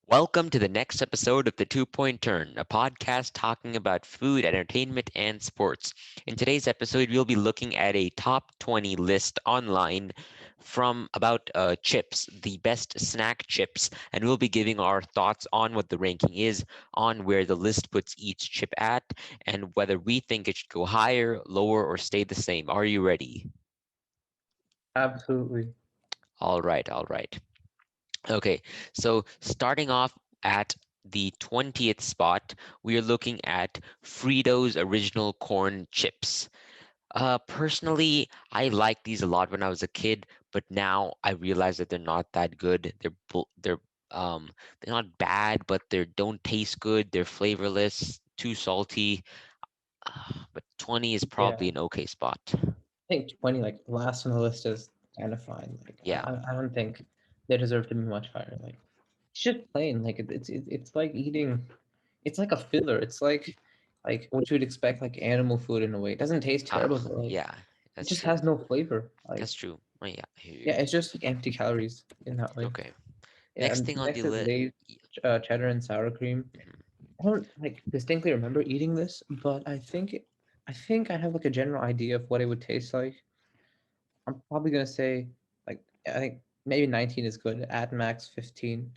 Welcome to the next episode of The Two Point Turn, a podcast talking about food, entertainment, and sports. In today's episode, we'll be looking at a top 20 list online from about chips, the best snack chips, and we'll be giving our thoughts on what the ranking is, on where the list puts each chip at, and whether we think it should go higher, lower, or stay the same. Are you ready? Absolutely. All right, all right. Okay, so starting off at the 20th spot, we are looking at Fritos Original Corn Chips. Personally, I liked these a lot when I was a kid, but now I realize that they're not that good. They're not bad, but they don't taste good. They're flavorless, too salty. But 20 is Yeah, probably an okay spot. I think 20, like last on the list is kind of fine. Like Yeah. I don't think they deserve to be much higher. Like it's just plain. Like it's like eating. It's like a filler. It's like what you would expect like animal food in a way. It doesn't taste terrible, but like Yeah, it that's just true. has no flavor. Like That's true. Oh, yeah, I hear you. yeah, it's just like empty calories in that way. Okay. Yeah, Next and thing on the next is list. Lay's cheddar and sour cream. I don't like distinctly remember eating this, but I think I have like a general idea of what it would taste like. I'm probably gonna say like I think maybe 19 is good. At max 15,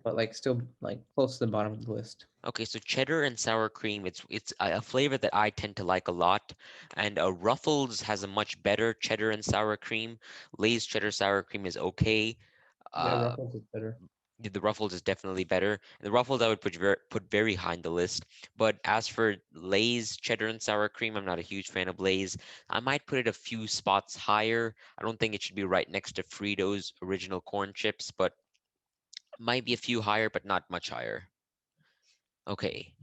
but like still like close to the bottom of the list. Okay, so cheddar and sour cream, it's a flavor that I tend to like a lot, and Ruffles has a much better cheddar and sour cream. Lay's cheddar sour cream is okay. Yeah, Uh, Ruffles is better. the Ruffles is definitely better. And the Ruffles I would put very high in the list. But as for Lay's cheddar and sour cream, I'm not a huge fan of Lay's. I might put it a few spots higher. I don't think it should be right next to Fritos original corn chips, but might be a few higher, but not much higher. Okay.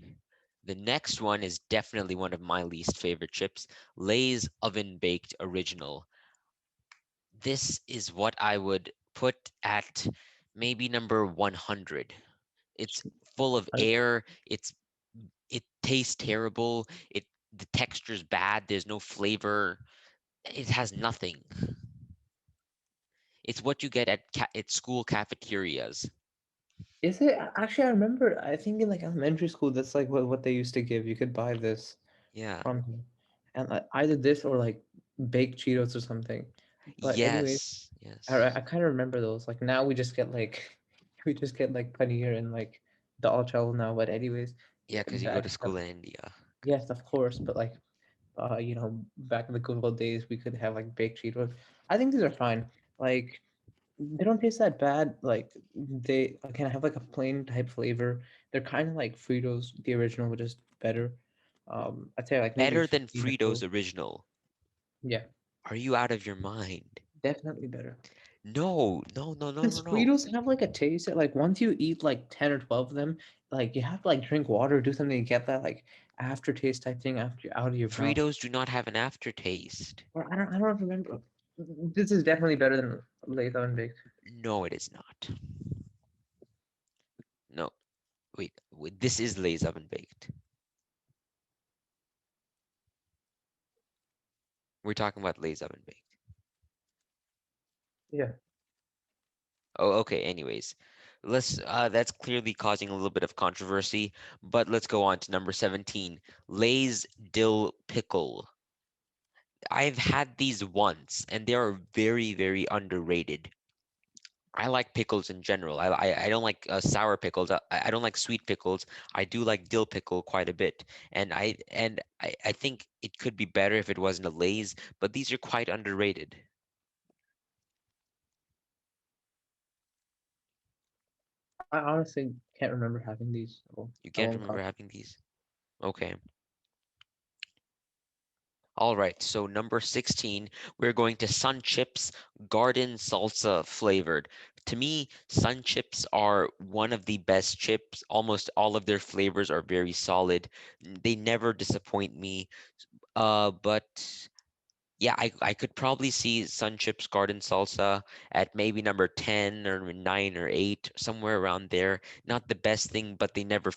The next one is definitely one of my least favorite chips, Lay's Oven Baked Original. This is what I would put at maybe number 100. It's full of I, air, it tastes terrible, the texture's bad, there's no flavor. It has nothing. It's what you get at school cafeterias. is it actually? I remember. I think in like elementary school, that's like what they used to give. You could buy this Yeah. from here, and either this or like baked Cheetos or something. But anyways, Yes. Yes. I kind of remember those. Like now we just get like we just get like paneer and like dal chawal now. But anyways, Yeah, because you go to back school in India. yes, of course. But like back in the good old days, we could have like baked Cheetos. I think these are fine. Like they don't taste that bad. Like they can have like a plain type flavor. They're kind of like Fritos, the original, but just better. I'd say like maybe Better than 15 or Fritos so. original. Yeah, Are you out of your mind? definitely better. No, no, no, no, no, Because no. Fritos have like a taste that like once you eat like 10 or 12 of them, like you have to like drink water, do something to get that like aftertaste type thing after out of your mouth. Fritos do not have an aftertaste. Or I don't remember. This is definitely better than Lay's oven baked. No, it is not. No, wait, this is Lay's oven baked. We're talking about Lay's oven baked. Yeah. Oh, okay. Anyways, that's clearly causing a little bit of controversy, but let's go on to number 17, Lay's dill pickle. I've had these once, and they are very, very underrated. I like pickles in general. I don't like sour pickles. I don't like sweet pickles. I do like dill pickle quite a bit, and I think it could be better if it wasn't a Lay's, but these are quite underrated. I honestly can't remember having these, so You I can't won't remember comment. having these? Okay. All right. So number 16, we're going to Sun Chips Garden Salsa flavored. To me, Sun Chips are one of the best chips. Almost all of their flavors are very solid. They never disappoint me. But yeah, I could probably see Sun Chips Garden Salsa at maybe number 10 or 9 or 8, somewhere around there. Not the best thing, but they never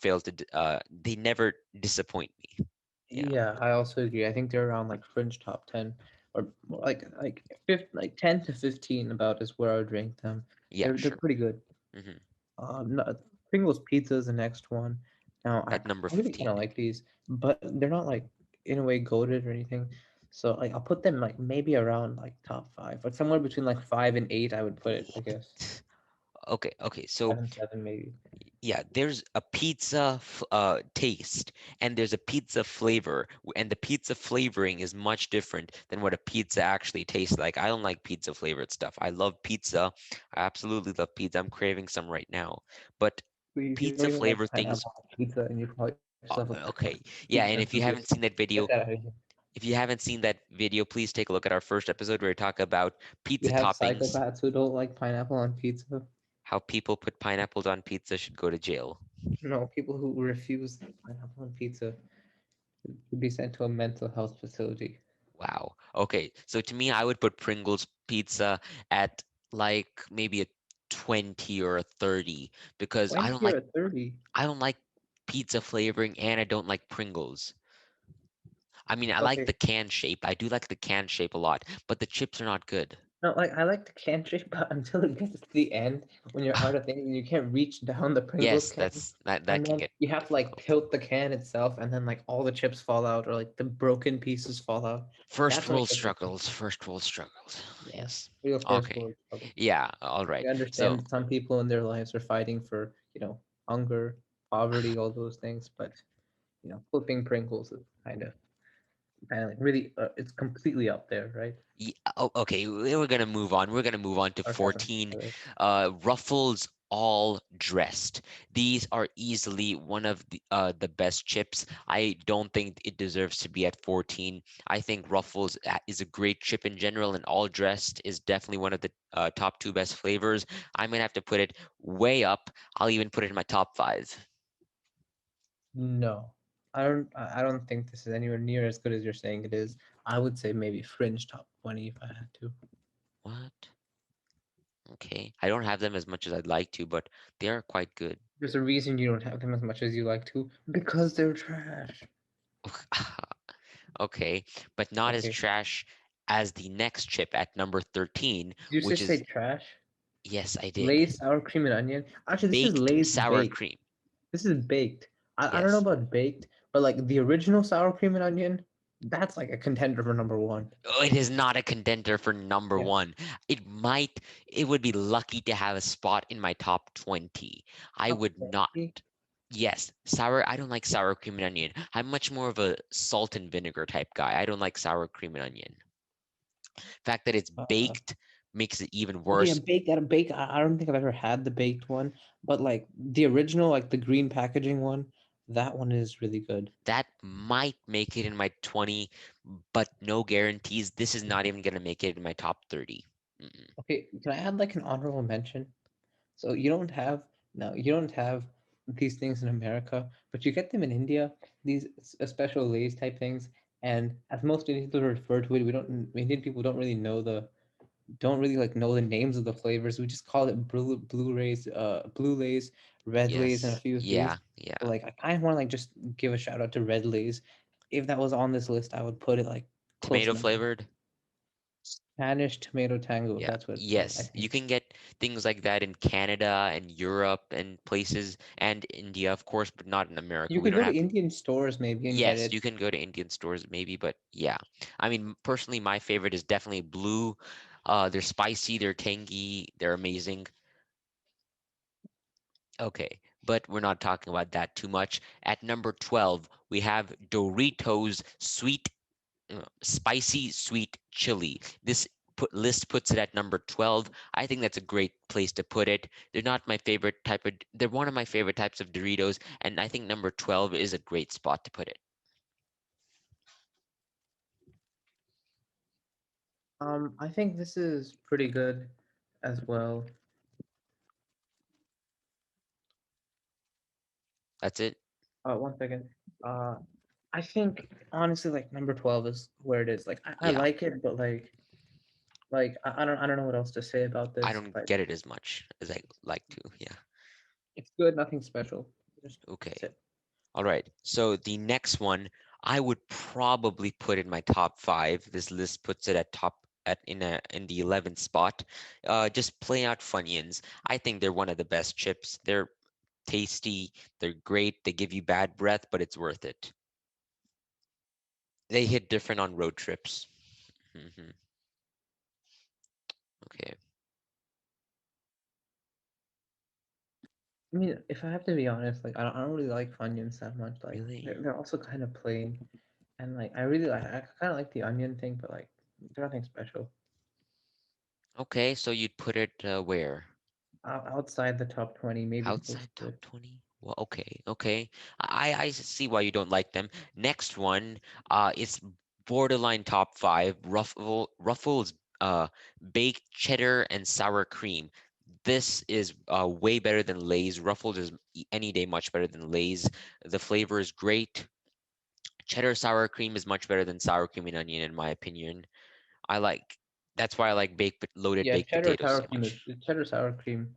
disappoint me. Yeah. Yeah, I also agree. I think they're around like fringe top 10 or more like like 10 to 15 about is where I would rank them. Yeah, They're sure. pretty good. Hmm. No, Pringles Pizza is the next one. Now, at number I really kind 15. of like these, but they're not like in a way goated or anything. So like I'll put them like maybe around like top five, like somewhere between like 5 and 8. I would put it, I guess. Okay, okay. So 7, 7 maybe. yeah, there's a pizza taste and there's a pizza flavor, and the pizza flavoring is much different than what a pizza actually tastes like. I don't like pizza flavored stuff. I love pizza. I absolutely love pizza. I'm craving some right now. But You don't pizza even like flavor things, pineapple on pizza, and you call yourself a okay. Yeah, pizza and if you enthusiast. haven't seen that Get video, that out of here. if you haven't seen that video, please take a look at our first episode where we talk about You pizza have toppings. psychopaths who don't like pineapple on pizza. How people put pineapples on pizza should go to jail. No, people who refuse pineapple on pizza should be sent to a mental health facility. Wow. Okay. So to me, I would put Pringles pizza at like maybe a 20 or a 30 because 20 or 30? I don't like pizza flavoring and I don't like Pringles. I mean, I like Okay. the can shape. I do like the can shape a lot, but the chips are not good. No, like I like the can trick, but until it gets to the end, when you're out of things and you can't reach down the Pringles Yes, can, that and can then get you have to like difficult. tilt the can itself, and then like all the chips fall out, or like the broken pieces fall out. First That's when it world gets struggles, interesting. first world struggles. Yeah, Yes. real first Okay. world trouble. Yeah, all right. We So understand that some people in their lives are fighting for, hunger, poverty, all those things, but flipping Pringles is kind of like really, it's completely up there, right? Oh, okay, we're gonna move on. We're gonna move on to Sarcasm. 14. Right? Ruffles all dressed. These are easily one of the best chips. I don't think it deserves to be at 14. I think Ruffles is a great chip in general, and all dressed is definitely one of the top two best flavors. I'm gonna have to put it way up. I'll even put it in my top five. No, I don't think this is anywhere near as good as you're saying it is. I would say maybe fringe top 20 if I had to. What? Okay, I don't have them as much as I'd like to, but they are quite good. There's a reason you don't have them as much as you like to, because they're trash. Okay, but not as Okay, trash as the next chip at number 13, did you which just say is, trash? yes, I did. Lay's sour cream and onion. Actually, this is Baked Lay's sour baked. cream. This is baked. I don't know Yes. about baked, but like the original sour cream and onion, that's like a contender for number one. Oh, it is not a contender for number Yeah. one. It would be lucky to have a spot in my top 20. I Top would not. 20? Yes, I don't like sour cream and onion. I'm much more of a salt and vinegar type guy. I don't like sour cream and onion. Fact that it's Uh, baked makes it even Okay, worse. a baked. I don't think I've ever had the baked one, but like the original, like the green packaging one, that one is really good. That might make it in my 20, but no guarantees. This is not even going to make it in my top 30. Mm-mm. Okay, can I add like an honorable mention? So you don't have no, you don't have these things in America, but you get them in India. These special Lay's type things, and as most Indian people refer to it, we don't. Indian people don't really like know the names of the flavors. We just call it blue lays, red lays, and a Yes. few of these. Yeah. Yeah. So, like I kind of want to like just give a shout out to red lays. If that was on this list, I would put it like close Tomato number. flavored. Spanish tomato tango. Yeah. That's what it's called, I Yes. You think. can get things like that in Canada and Europe and places and India, of course, but not in America. You We could don't go to have. Indian stores maybe and get Yes, it. you can go to Indian stores maybe, but yeah. I mean, personally, my favorite is definitely blue. They're spicy, they're tangy, they're amazing. Okay, but we're not talking about that too much. At number 12, we have Doritos spicy sweet chili. This list puts it at number 12. I think that's a great place to put it. They're one of my favorite types of Doritos, and I think number 12 is a great spot to put it. I think this is pretty good as well. That's it. 1 second. Uh, I think honestly, like number 12 is where it is. Like I Yeah, like it, but I don't know what else to say about I this, don't but get it as much as I like to. Yeah. it's good, nothing special. Just Okay. that's it. All right. So the next one, I would probably put in my top five. This list puts it at top at in the 11th spot. Just plain out Funyuns. I think they're one of the best chips. tasty, they're great, they give you bad breath, but it's worth it. They hit different on road trips. Hmm. Okay, I mean, if I have to be honest, like I don't really like Funyuns that much. Like really? they're also kind of plain, and like I really like I kind of like the onion thing, but like they're nothing special. Okay, so you'd put it where? Outside the top 20, maybe close Outside to top it. 20? Well, okay, okay. I see why you don't like them. Next one, is borderline top five. Ruffles, baked cheddar and sour cream. This is way better than Lay's. Ruffles is any day much better than Lay's. The flavor is great. Cheddar sour cream is much better than sour cream and onion, in my opinion. I like That's why I like loaded Yeah, baked potatoes so much. cheddar sour cream.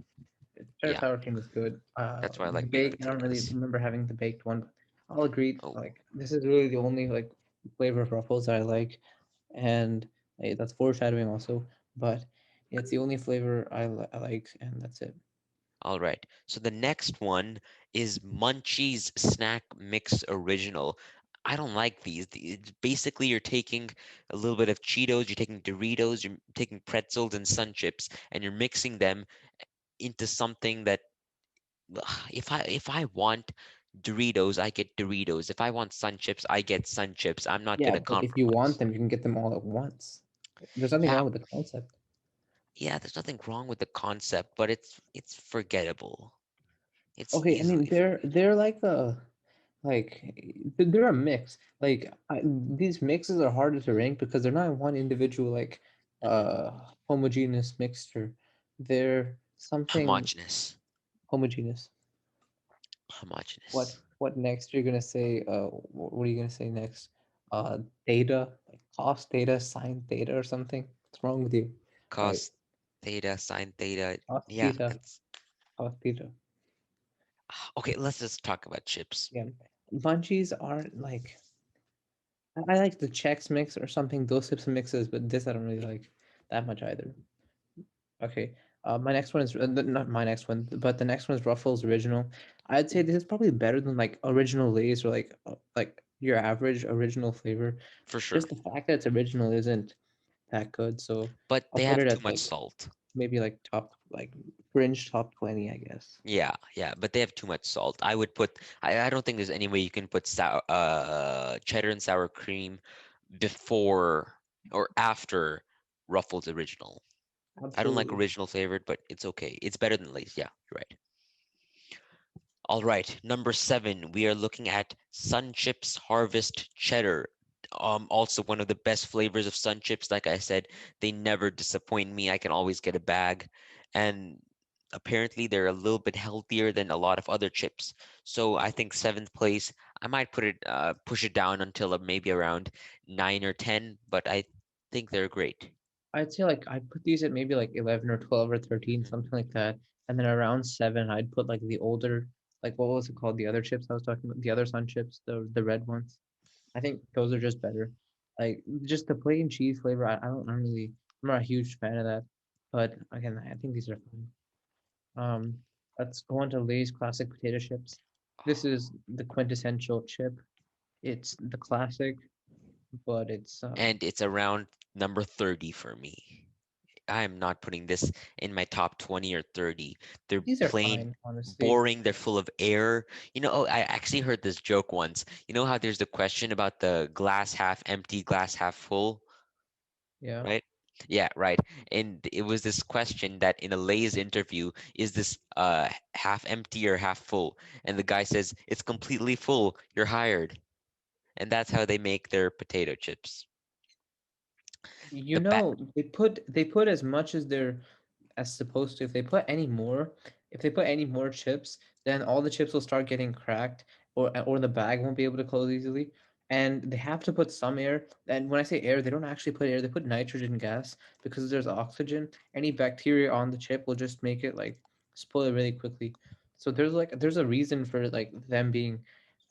Cheddar Yeah, sour cream is good. that's why I The like baked baked, I don't really potatoes. remember having the baked one, but I'll agree. Oh, Like this is really the only like flavor of Ruffles that I like, and that's foreshadowing also. But yeah, it's the only flavor I like, and that's it. all right. So the next one is Munchies Snack Mix Original. I don't like these. Basically, you're taking a little bit of Cheetos, you're taking Doritos, you're taking pretzels and Sun Chips, and you're mixing them into something that if I want Doritos, I get Doritos. If I want Sun Chips, I get Sun Chips. I'm not Yeah, gonna but if you want compromise. them, you can get them all at once. There's nothing Yeah, wrong with the concept. yeah, there's nothing wrong with the concept, but it's forgettable. It's Okay, I mean easily they're like they're a mix. These mixes are harder to rank because they're not one individual mhm, uh homogeneous mixture. They're something homogeneous. homogeneous. What Homogeneous. what next? You're gonna say what are you gonna say next? Data, like cost data, sine data or something. What's wrong with you? Right. Cos theta, sine theta. Cost Yeah, theta, that's cost theta. okay. Let's just talk about chips. Yeah. Munchies aren't like I like the Chex mix or something, those types of mixes, but this I don't really like that much either. Okay. My next one is not my next one, but the next one is Ruffles Original. I'd say this is probably better than like original Lay's or like your average original flavor. For sure. Just the fact that it's original isn't that good, so But I'll they put have it too at much like salt. maybe like fringe top 20, I guess. Yeah, yeah, but they have too much salt. I don't think there's any way you can put cheddar and sour cream before or after Ruffles original. I don't like Absolutely. original flavored, but it's okay. It's better than Lay's. Yeah, you're right. All right, number seven, we are looking at Sun Chips Harvest Cheddar. Also one of the best flavors of Sun Chips. Like I said, they never disappoint me. I can always get a bag, and apparently they're a little bit healthier than a lot of other chips. So I think seventh place. I might push it down until maybe around 9 or 10, but I think they're great. I'd say like I'd put these at maybe like 11 or 12 or 13, Mhm. something like that. And then around seven, I'd put like the older, like what was it called? The other chips I was talking about, the other Sun chips, the red ones. I think those are just better. Like just the plain cheese flavor, I'm not a huge fan of that. But again, I think these are fine. Um, let's go on to Lay's classic potato chips. This is the quintessential chip. It's the classic, but And it's around number 30 for me. I am not putting this in my top 20 or 30. They're these are plain fine, honestly. boring. They're full of air. Oh, I actually heard this joke once. You know how there's the question about the glass half empty, glass half full, Yeah. right? Yeah, right. And it was this question that in a Lay's interview, is this half empty or half full? And the guy says, it's completely full. You're hired. And that's how they make their potato chips. You The ba know, they put as much as they're as supposed to. If they put any more chips, then all the chips will start getting cracked, or the bag won't be able to close easily. And they have to put some air. And when I say air, they don't actually put air. They put nitrogen gas because there's oxygen. Any bacteria on the chip will just make it like spoil it really quickly. So there's a reason for like them being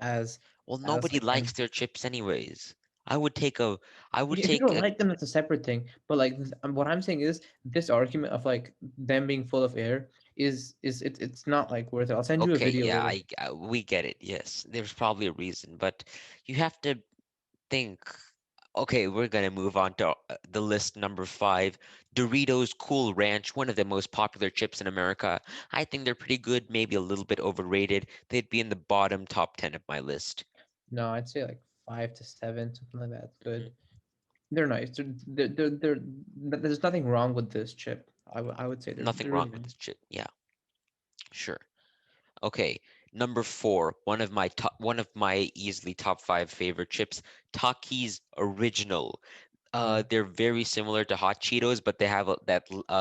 as Well, as nobody like likes their chips anyways. I would take a, I would if you take don't a, like them, that's a separate thing. But like what I'm saying is this argument of like them being full of air. it's not like worth it. I'll send you a Okay, video yeah, later. we get it. Yes, there's probably a reason, but you have to think. Okay, we're gonna move on to the list number five. Doritos Cool Ranch, one of the most popular chips in America. I think they're pretty good, maybe a little bit overrated. They'd be in the bottom top 10 of my list. No, I'd say like 5 to 7, something like that. It's Hmm. good. They're nice. There's nothing wrong with this chip. I would say Nothing they're wrong really with nice. this chip. Yeah, sure. Okay, number four, one of my easily top five favorite chips, Takis Original. Mm. They're very similar to Hot Cheetos, but they have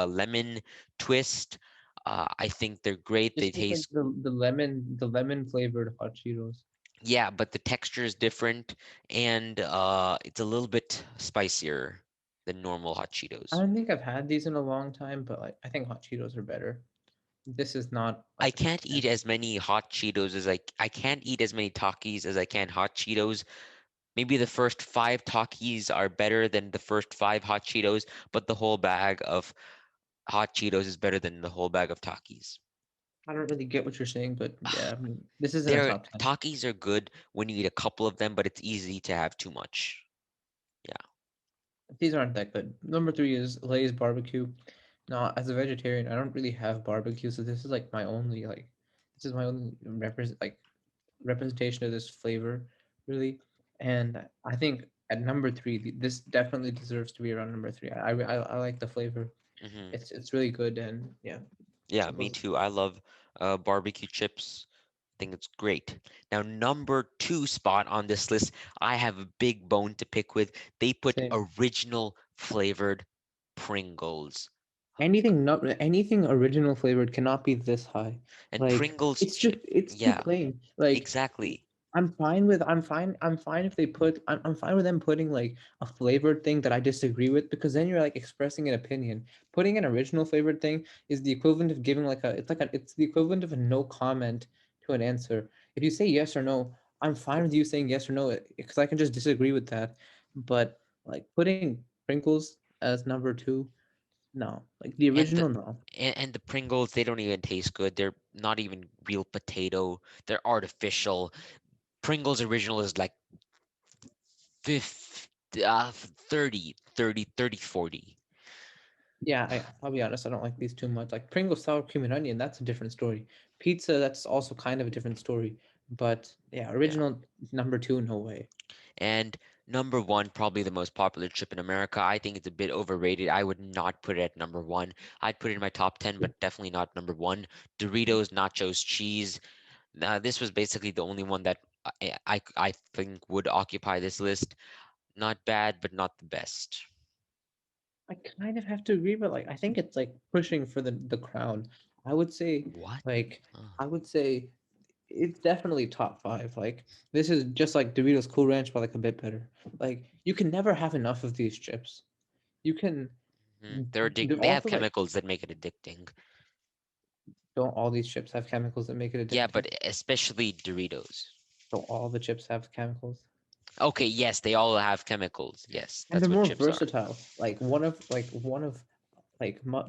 lemon twist. I think they're great. They Just like taste, the lemon flavored hot Cheetos. yeah, but the texture is different and it's a little bit spicier than normal Hot I Cheetos. don't think I've had these in a long time, but like I think hot Cheetos are better. This is not I like a top can't eat 10. as many Hot Cheetos as I can't eat as many Takis as I can Hot Cheetos. Maybe the first five Takis are better than the first five Hot Cheetos, but the whole bag of Hot Cheetos is better than the whole bag of Takis. I don't really get what you're saying, but yeah, I mean, this isn't a Their top 10. Takis are good when you eat a couple of them, but it's easy to have too much. Yeah. These aren't that good. Number three is Lay's barbecue. Now, as a vegetarian, I don't really have barbecue, so this is like my only this is my only representation of this flavor, really. And I think at number three, this definitely deserves to be around number three. I like the flavor. Hmm. It's really good, and yeah, Yeah, it me goes. too. I love barbecue chips. I think it's great. Now, number two spot on this list, I have a big bone to pick with. They put Same. original flavored Pringles. Anything original flavored cannot be this high. And Like Pringles chip. it's too Yeah, plain. Like exactly. I'm fine if I'm fine with them putting like a flavored thing that I disagree with, because then you're like expressing an opinion. Putting an original flavored thing is the equivalent of giving it's the equivalent of a no comment to an answer. If you say yes or no, I'm fine with you saying yes or no, because I can just disagree with that. But like putting Pringles as number two, no. Like the And the original, no. and the Pringles, they don't even taste good. They're not even real potato. They're artificial. Pringles original is like 50, 30, 30, 30, 40. Yeah, I'll be honest, I don't like these too much. Like Pringles sour cream and onion, that's a different story. Pizza, that's also kind of a different story. But yeah, Yeah. original number two, no way. And number one, probably the most popular chip in America. I think it's a bit overrated. I would not put it at number one. I'd put it in my top 10, but definitely not number one. Doritos Nachos Cheese. This was basically the only one that I think would occupy this list. Not bad, but not the best. I kind of have to agree, but like I think it's like pushing for the crown. I would say What? like Oh. I would say it's definitely top five. Like this is just like Doritos Cool Ranch, but like a bit better. Like you can never have enough of these chips. You can. They're They have also like, chemicals that make it addicting. don't all these chips have chemicals that make it Yeah, addictive? but especially Doritos. Don't all the chips have chemicals? Okay, yes, they all have chemicals. Yes, And they're that's what more chips are. versatile.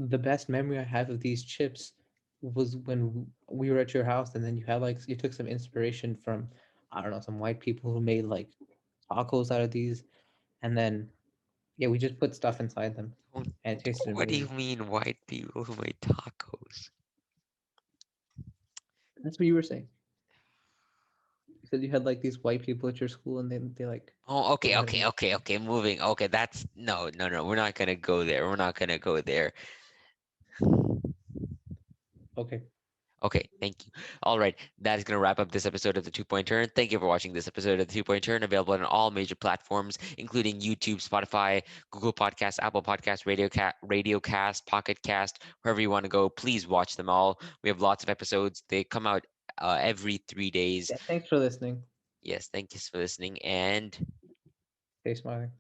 The best memory I have of these chips was when we were at your house, and then you took some inspiration from, I don't know, some white people who made like tacos out of these, and then yeah, we just put stuff inside them, What and it tasted what do you amazing. mean white people who make tacos? That's what you were saying. You said you had like these white people at your school, and Oh, they okay, had okay, okay, okay. Moving. Okay, that's no, no, no. We're not gonna go there. We're not gonna go there. okay. Okay, thank you. All right, that is going to wrap up this episode of the Two Point Turn. Thank you for watching this episode of the Two Point Turn, available on all major platforms, including YouTube, Spotify, Google Podcasts, Apple Podcasts, Radiocast, Pocket Cast, wherever you want to go. Please watch them all. We have lots of episodes. They come out every 3 days. Yeah, thanks for listening. Yes, thank you for listening, and Stay smiling.